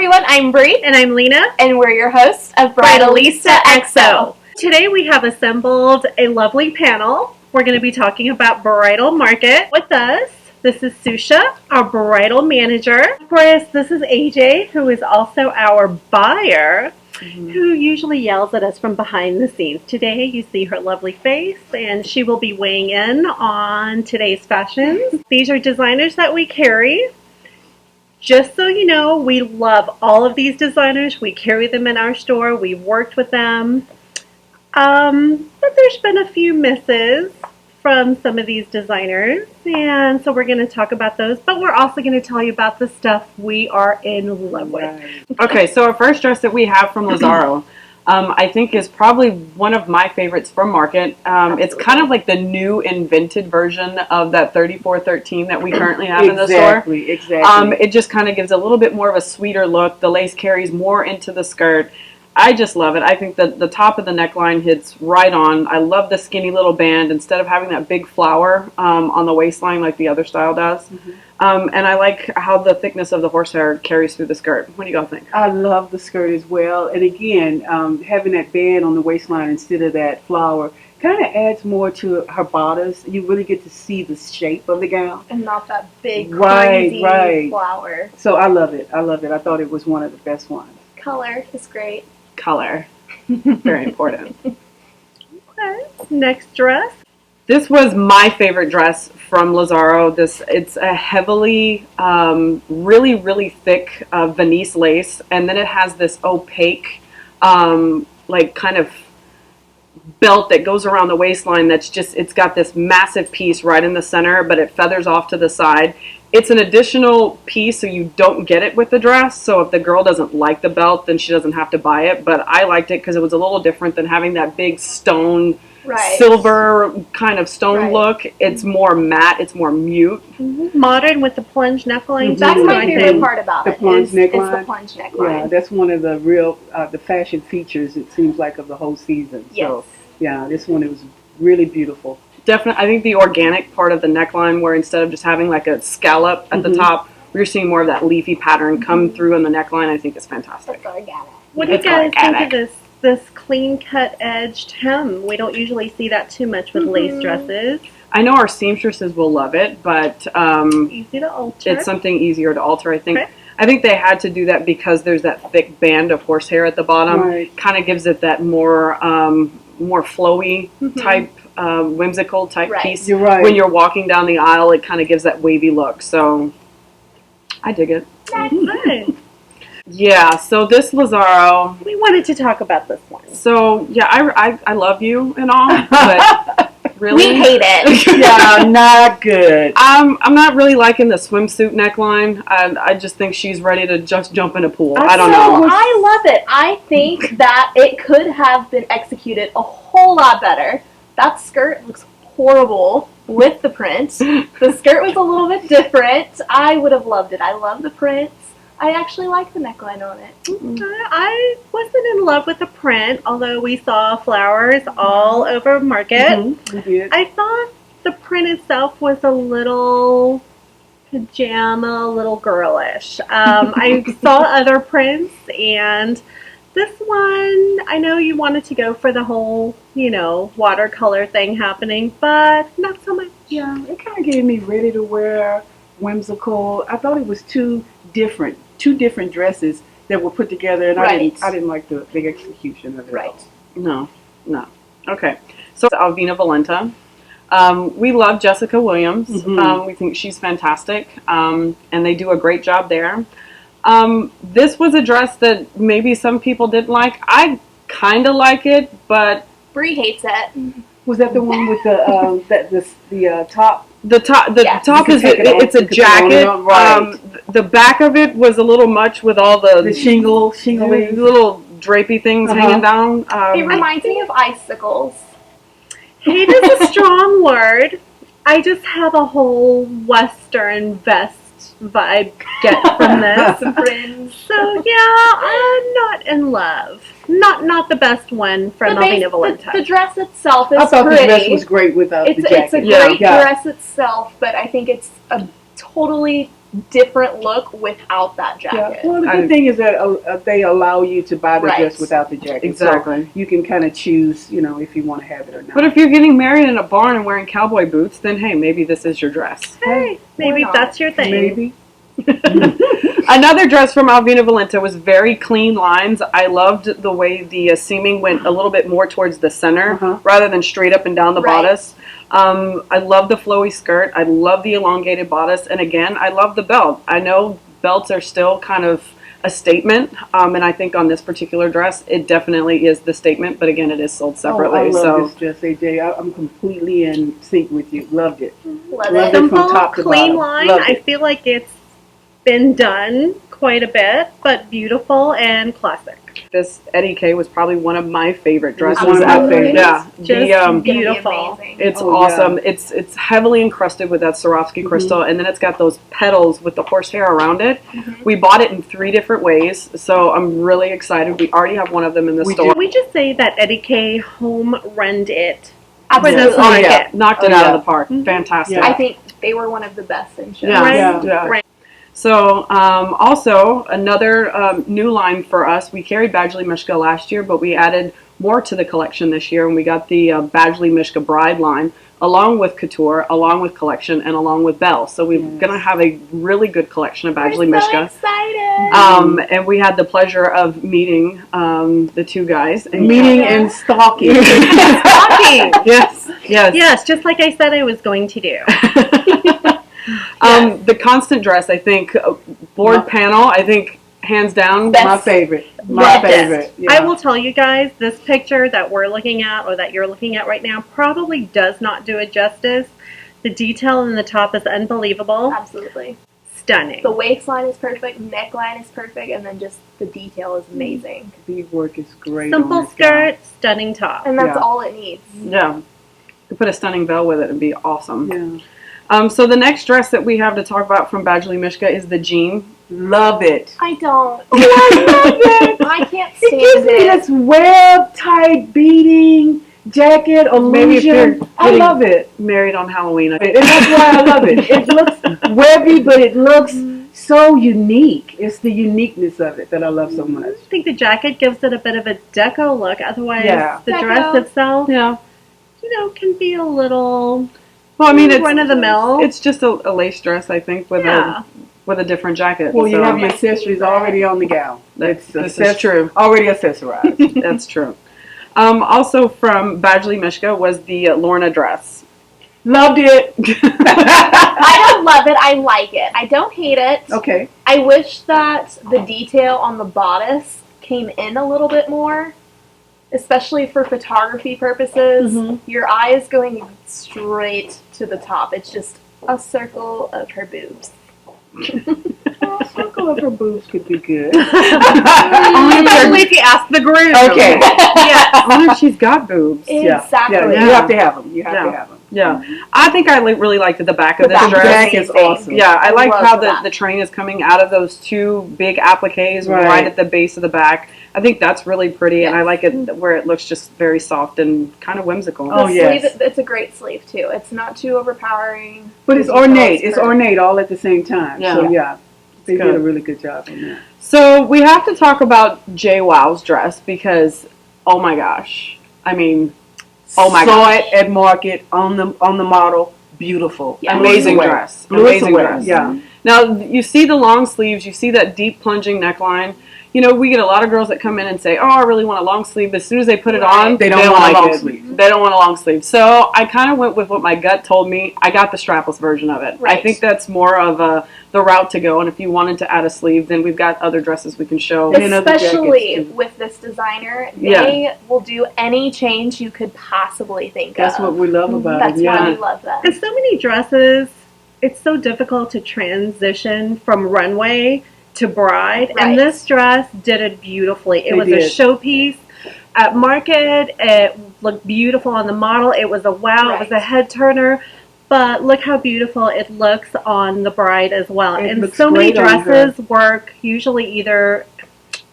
everyone, I'm Bree. And I'm Lena. And we're your hosts of BridalistaXO. Today we have assembled a lovely panel. We're going to be talking about bridal market with us. This is Susha, our bridal manager. Of course, this is AJ, who is also our buyer, who usually yells at us from behind the scenes. Today you see her lovely face, and she will be weighing in on today's fashions. These are designers that we carry. Just so you know, we love all of these designers. We carry them in our store. We've worked with them. But there's been a few misses from some of these designers. And so we're going to talk about those. But we're also going to tell you about the stuff we are in love with. Okay, so our first dress that we have from Lazaro, I think is probably one of my favorites from Market. It's kind of like the new invented version of that 3413 that we currently have in the store. Exactly. It just kind of gives a little bit more of a sweeter look. The lace carries more into the skirt. I just love it. I think that the top of the neckline hits right on. I love the skinny little band instead of having that big flower on the waistline like the other style does. And I like how the thickness of the horsehair carries through the skirt. What do you guys think? I love the skirt as well. And again, having that band on the waistline instead of that flower kind of adds more to her bodice. You really get to see the shape of the gown. And not that big, crazy flower. So I love it. I love it. I thought it was one of the best ones. Color is great. Color. Very important. Okay. Next dress. This was my favorite dress from Lazaro. It's a heavily, really thick Venice lace, and then it has this opaque, like kind of belt that goes around the waistline. It's got this massive piece right in the center, but it feathers off to the side. It's an additional piece, so you don't get it with the dress. So if the girl doesn't like the belt, then she doesn't have to buy it. But I liked it because it was a little different than having that big stone. Silver kind of stone look. It's more matte. It's more mute. Modern with the plunge neckline. That's my favorite part about it. Plunge neckline. It's the plunge neckline. Yeah, that's one of the real the fashion features. It seems like of the whole season. Yes. So yeah, this one, it was really beautiful. Definitely, I think the organic part of the neckline, where instead of just having like a scallop at the top, we're seeing more of that leafy pattern come through in the neckline. I think is fantastic. It's organic. What do you guys think of this clean cut edged hem? We don't usually see that too much with lace dresses. I know our seamstresses will love it, but easy to alter. It's something easier to alter, I think. Okay. I think they had to do that because there's that thick band of horsehair at the bottom. Kind of gives it that more flowy type, whimsical type piece. You're right. When you're walking down the aisle, it kind of gives that wavy look. So I dig it. Yeah, so this Lazaro. We wanted to talk about this one. So, yeah, I love you and all, but really? We hate it. Yeah, not good. I'm not really liking the swimsuit neckline. I just think she's ready to just jump in a pool. I don't know. I love it. I think that it could have been executed a whole lot better. That skirt looks horrible with the print. The skirt was a little bit different. I would have loved it. I love the prints. I actually like the neckline on it. I wasn't in love with the print, although we saw flowers all over Market. We did. I thought the print itself was a little pajama, a little girlish. I saw other prints, and this one, I know you wanted to go for the whole, watercolor thing happening, but not so much. Yeah, it kind of gave me ready to wear, whimsical. I thought it was two different dresses that were put together, and I didn't like the execution of it. No. Okay, so Alvina Valenta. We love Jessica Williams. We think she's fantastic, and they do a great job there. This was a dress that maybe some people didn't like. I kind of like it, but Bree hates it. Was that the one with the top? The top is it's a jacket. The back of it was a little much with all the shingly little drapey things hanging down. It reminds me of icicles. Hate is a strong word. I just have a whole Western vest vibe get from this. So yeah, I'm not in love. Not the best one from Alvina Valenta. The dress itself is pretty. I thought the dress was great without the jacket. It's a great dress itself, but I think it's a totally different look without that jacket. Yeah. Well, the good thing is that they allow you to buy the dress without the jacket. Exactly. So you can kind of choose, if you want to have it or not. But if you're getting married in a barn and wearing cowboy boots, then hey, maybe this is your dress. Hey, maybe that's your thing. Maybe. Another dress from Alvina Valenta was very clean lines. I loved the way the seaming went a little bit more towards the center rather than straight up and down the bodice. I love the flowy skirt. I love the elongated bodice. And again, I love the belt. I know belts are still kind of a statement. And I think on this particular dress, it definitely is the statement. But again, it is sold separately. I love this dress, AJ. I'm completely in sync with you. Loved it. Love Loved it. it from Simple, top to clean bottom. line. Loved I it. feel like it's been done quite a bit, but beautiful and classic. This Eddie K was probably one of my favorite dresses. One of my favorites. Yeah, Just Be beautiful. amazing. it's Oh, awesome. It's heavily encrusted with that Swarovski crystal, and then it's got those petals with the horsehair around it. We bought it in 3 different ways, so I'm really excited. We already have one of them in the store. Can we just say that Eddie K home runned it Absolutely. for this Oh market? yeah, knocked it Oh, out yeah. of the park. Fantastic. I think they were one of the best in shows. Yeah. Yeah. So also another new line for us. We carried Badgley Mishka last year, but we added more to the collection this year, and we got the Badgley Mishka Bride line, along with Couture, along with Collection, and along with Belle. So we're going to have a really good collection of Badgley We're so Mishka. excited. And we had the pleasure of meeting the 2 guys. And Meeting and stalking. Stalking. Yes. Yes, just like I said I was going to do. The constant dress, I think, board panel, I think, hands down. My favorite. My favorite. Yeah. I will tell you guys, this picture that we're looking at, or that you're looking at right now, probably does not do it justice. The detail in the top is unbelievable. Absolutely. Stunning. The waistline is perfect, neckline is perfect, and then just the detail is amazing. Beadwork is great. Simple on this skirt, stunning top. And that's Yeah. all it needs. Yeah. You put a stunning veil with it, it'd be awesome. gown. So the next dress that we have to talk about from Badgley Mishka is the jean. Love it. I don't. Oh, I love it. I can't It stand gives me it. this web-tight beading jacket Maybe if you're illusion. I getting- love it. Married on Halloween. And that's why I love it. It looks webby, but it looks so unique. It's the uniqueness of it that I love so much. I think the jacket gives it a bit of a deco look. Otherwise, Yeah. the Deco. dress itself, Yeah. can be a little Well, I mean, it's run of the mill. It's just a lace dress, I think, with a different jacket. Well, you so have your accessories already on the gown. this It's is true. already accessorized. That's true. Also from Badgley Mishka was the Lorna dress. Loved it. I don't love it. I like it. I don't hate it. Okay. I wish that the detail on the bodice came in a little bit more, especially for photography purposes. Your eye is going straight to the top. It's just a circle of her boobs. Well, a circle of her boobs could be good. Especially if you ask the groom. Okay. Yes. Only if she's got boobs. Exactly. Yeah, you have to have them. You have to have them. Yeah. I think I really liked the back of The this back dress. is awesome. Yeah, I like love how that. the train is coming out of those 2 big appliques Right. right at the base of the back. I think that's really pretty, and I Yes. like it where it looks just very soft and kind of whimsical. The Oh, sleeve, yes. it's a great sleeve too. It's not too overpowering. But it's The detail ornate. is It's perfect. ornate all at the same time. Yeah. So yeah, they good. did a really good job on that. So we have to talk about Jay Wow's dress because, oh my gosh, I mean, oh my Saw gosh, it at market on the model. Beautiful. Yeah. amazing Blew us away. dress, Blew us amazing away. dress. Yeah. Now you see the long sleeves, you see that deep plunging neckline. You know, we get a lot of girls that come in and say, "Oh, I really want a long sleeve." But as soon as they put it Right. on, They don't want a like long it. sleeve. They don't want a long sleeve. So I kind of went with what my gut told me. I got the strapless version of it. I Right. think that's more of the route to go. And if you wanted to add a sleeve, then we've got other dresses we can show. And other Especially jackets, too. with this designer, Yeah. they will do any change you could possibly think That's of. what we love about That's it. why Yeah. we love them. And so many dresses, it's so difficult to transition from runway to bride. Right. And this dress did it beautifully. It They was did. a showpiece. At market, it looked beautiful on the model. It was a wow. It was a Right. head turner. But look how beautiful it looks on the bride as well. It And looks so many great on her. dresses work usually either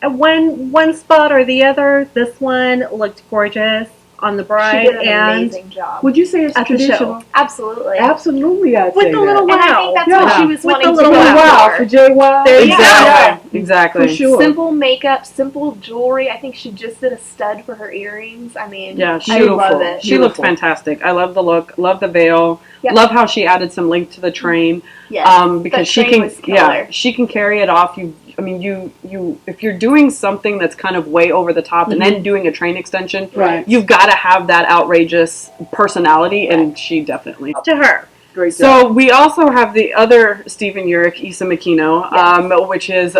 at one spot or the other. This one looked gorgeous on the She bride did an and amazing job. Would you say it's At the show. traditional? Absolutely. Absolutely, I'd with say the little that. And I wow. think that's Yeah. what she was With wanting the to little go wow. For for. Jay Wow. There you go. Exactly. Yeah, Exactly. for sure. Simple makeup, simple jewelry. I think she just did a stud for her earrings. I mean, Yeah, I love it. She looked Beautiful. fantastic. I love the look. Love the veil. Yep. Love how she added some link to the train. Yes, Because that she train can, was killer. she can carry it off. If you're doing something that's kind of way over the top, and then doing a train extension, Right. you've got to have that outrageous personality, and she definitely. To her. Great job. So we also have the other Stephen Urich, Issa Makino, which is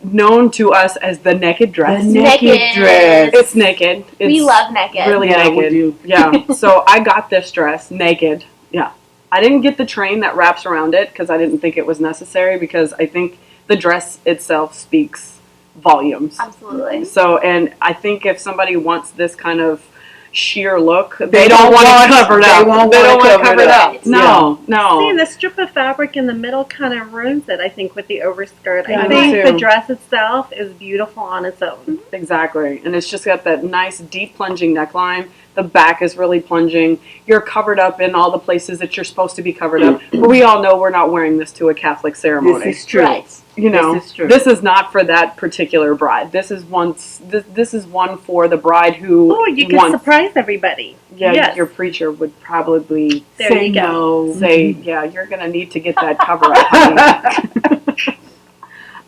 known to us as the naked dress. The naked dress. It's naked. It's We love naked. Really Yeah, we naked. do. Yeah. So I got this dress naked. Yeah. I didn't get the train that wraps around it because I didn't think it was necessary, because I think the dress itself speaks volumes. Absolutely. So, and I think if somebody wants this kind of sheer look, they They don't don't want want- it covered they up. won't They don't wanna want to cover it up. No, See, no. the strip of fabric in the middle kind of ruins it, I think, with the overskirt. Yeah, I me think too. the dress itself is beautiful on its own. Exactly. And it's just got that nice deep plunging neckline. The back is really plunging. You're covered up in all the places that you're supposed to be covered up. But we all know we're not wearing this to a Catholic ceremony. This is true. Right. You know, This is true. this is not for that particular bride. This is one for the bride who Oh, you could wants. surprise everybody. Yeah, Yes. your preacher would probably There you go. no. say, "Yeah, you're going to need to get that cover up." Honey.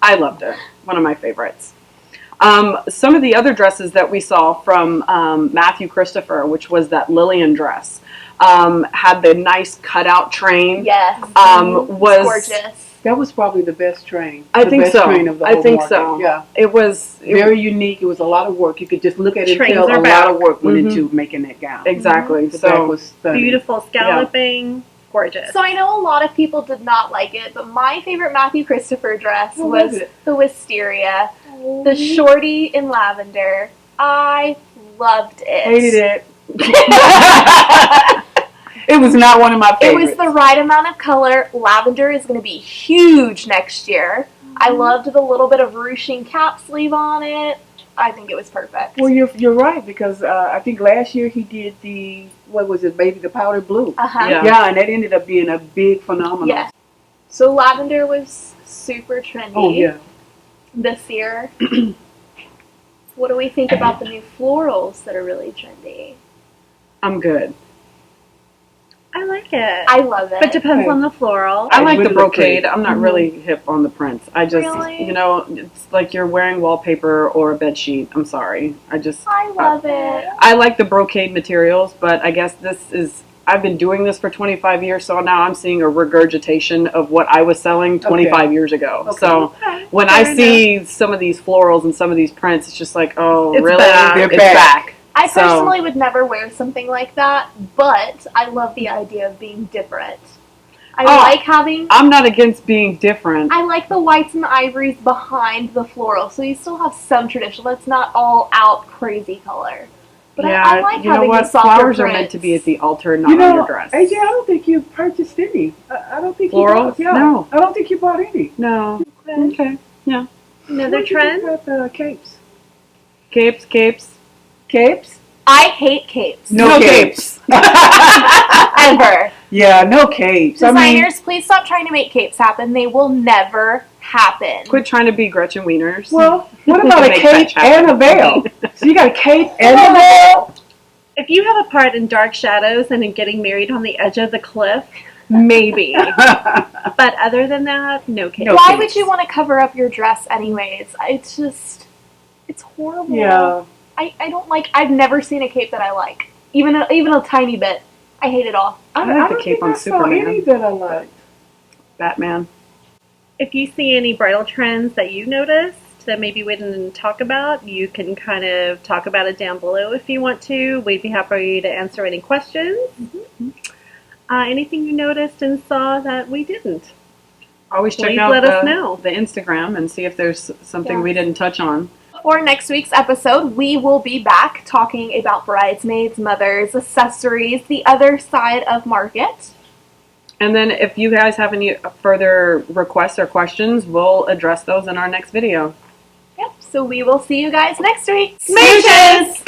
I loved it. One of my favorites. Some of the other dresses that we saw from Matthew Christopher, which was that Lillian dress, had the nice cutout train. Yes. Was gorgeous. That was probably the best train. I The think best so. train of the I whole think market. so. Yeah. It was Very unique. It was a lot of work. You could just look at it and Trains tell are a back. lot of work went Mhm. into making that gown. exactly. The back So was stunning. Beautiful scalloping. Gorgeous. So I know a lot of people did not like it, but my favorite Matthew Christopher dress What was was it? the wisteria, the shorty in lavender. I loved it. Hated it. It was not one of my It favorites. was the right amount of color. Lavender is going to be huge next year. I loved the little bit of ruching cap sleeve on it. I think it was perfect. Well, you're right, because I think last year he did the, what was it, baby, the powder blue. Uh-huh. Yeah. Yeah, and that ended up being a big phenomenon. Yes. So lavender was super trendy Oh, yeah. this year. What do we think about the new florals that are really trendy? I'm good. I like it. I love it. But depends on the floral. I like really the look brocade. pretty. I'm not really hip on the prints. I just, Really? you know, it's like you're wearing wallpaper or a bed sheet. I'm sorry. I love it. I like the brocade materials, but I guess I've been doing this for 25 years, so now I'm seeing a regurgitation of what I was selling 25 years ago. Okay. So Okay, when fair I see some of these florals and some of these prints, it's just like, oh, It's really? back. They're It's back. back. I So- personally would never wear something like that, but I love the idea of being different. I Oh. like having I'm not against being different. I like the whites and the ivories behind the floral, so you still have some tradition. It's not all out crazy color. But I like you know having what? the softer Flowers are prints. meant to be at the altar, not You on know, your dress. AJ, I don't think you purchased any. I don't think Florals? you bought. Yeah, No. I don't think you bought any. No. Okay. Another What did you trend? think about, capes. Capes. Capes? I hate capes. No capes. Ever. Yeah, no capes. I mean, Designers, please stop trying to make capes happen. They will never happen. Quit trying to be Gretchen Wieners. well, what about a Make cape fetch happen. and a veil? So you got a cape and a veil? If you have a part in dark shadows and in getting married on the edge of the cliff, maybe. But other than that, no case. No. Why capes. would you want to cover up your dress anyways? It's just, it's horrible. Yeah. I don't like, I've never seen a cape that I like. Even a tiny bit. I hate it all. I like the don't cape think on I saw Superman. any that I liked. Batman. If you see any bridal trends that you noticed that maybe we didn't talk about, you can kind of talk about it down below if you want to. We'd be happy to answer any questions. Anything you noticed and saw that we didn't. Always check Please out let us know. the Instagram and see if there's something we didn't touch on. For next week's episode, we will be back talking about bridesmaids, mothers, accessories, the other side of market. And then if you guys have any further requests or questions, we'll address those in our next video. Yep. So we will see you guys next week. Smooches!